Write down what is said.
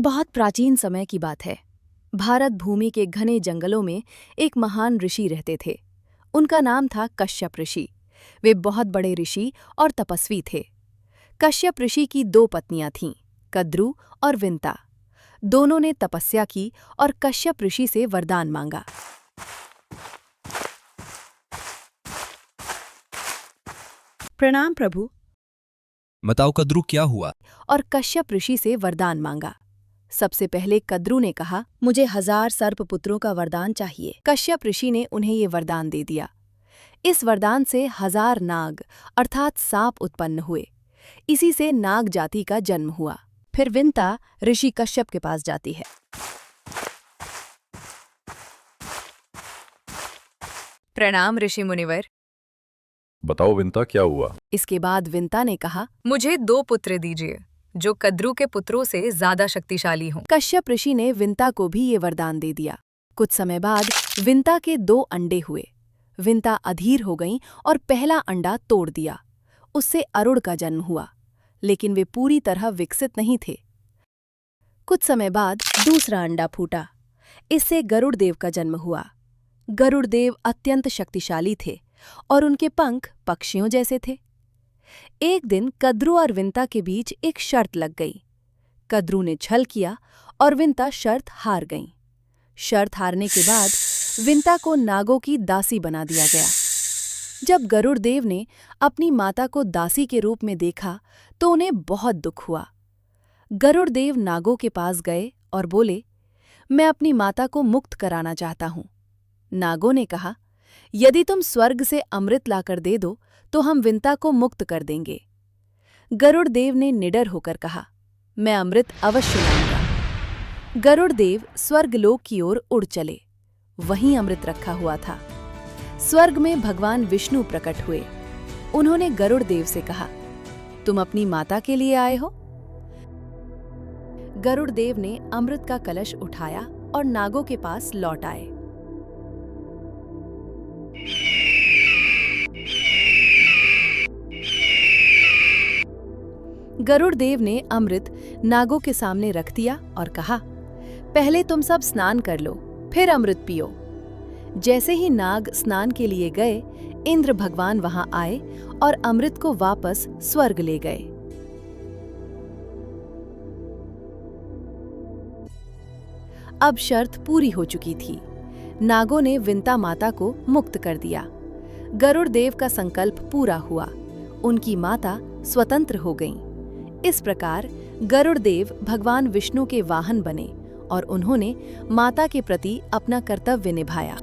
बहुत प्राचीन समय की बात है। भारत भूमि के घने जंगलों में एक महान ऋषि रहते थे। उनका नाम था कश्यप ऋषि। वे बहुत बड़े ऋषि और तपस्वी थे। कश्यप ऋषि की दो पत्नियां थीं, कद्रु और विंता। दोनों ने तपस्या की और कश्यप ऋषि से वरदान मांगा। प्रणाम प्रभु। बताओ कद्रु, क्या हुआ? और कश्यप ऋषि से वरदान मांगा। सबसे पहले कद्रु ने कहा, मुझे 1000 सर्पपुत्रों का वरदान चाहिए। कश्यप ऋषि ने उन्हें ये वरदान दे दिया। इस वरदान से 1000 नाग अर्थात सांप उत्पन्न हुए। इसी से नाग जाति का जन्म हुआ। फिर विंता ऋषि कश्यप के पास जाती है। प्रणाम ऋषि मुनिवर। बताओ विंता, क्या हुआ? इसके बाद विंता ने कहा, मुझे 2 पुत्र दीजिए जो कद्रु के पुत्रों से ज्यादा शक्तिशाली हों। कश्यप ऋषि ने विंता को भी ये वरदान दे दिया। कुछ समय बाद विंता के 2 अंडे हुए। विंता अधीर हो गईं और पहला अंडा तोड़ दिया। उससे अरुण का जन्म हुआ, लेकिन वे पूरी तरह विकसित नहीं थे। कुछ समय बाद दूसरा अंडा फूटा। इससे गरुड़देव का जन्म हुआ। गरुड़देव अत्यंत शक्तिशाली थे और उनके पंख पक्षियों जैसे थे। एक दिन कद्रु और विंता के बीच एक शर्त लग गई। कद्रु ने छल किया और विंता शर्त हार गईं। शर्त हारने के बाद विंता को नागों की दासी बना दिया गया। जब गरुड़देव ने अपनी माता को दासी के रूप में देखा तो उन्हें बहुत दुख हुआ। गरुड़देव नागों के पास गए और बोले, मैं अपनी माता को मुक्त कराना चाहता हूँ। नागों ने कहा, यदि तुम स्वर्ग से अमृत लाकर दे दो तो हम विंता को मुक्त कर देंगे। गरुड़देव ने निडर होकर कहा, मैं अमृत अवश्य लाऊंगा। गरुड़देव स्वर्गलोक की ओर उड़ चले। वहीं अमृत रखा हुआ था। स्वर्ग में भगवान विष्णु प्रकट हुए। उन्होंने गरुड़देव से कहा, तुम अपनी माता के लिए आए हो? गरुड़देव ने अमृत का कलश उठाया और नागों के पास लौट आए। गरुड़देव ने अमृत नागों के सामने रख दिया और कहा, पहले तुम सब स्नान कर लो, फिर अमृत पियो। जैसे ही नाग स्नान के लिए गए, इंद्र भगवान वहां आए और अमृत को वापस स्वर्ग ले गए। अब शर्त पूरी हो चुकी थी। नागों ने विंता माता को मुक्त कर दिया। गरुड़देव का संकल्प पूरा हुआ। उनकी माता स्वतंत्र हो गईं। इस प्रकार गरुड़देव भगवान विष्णु के वाहन बने और उन्होंने माता के प्रति अपना कर्तव्य निभाया।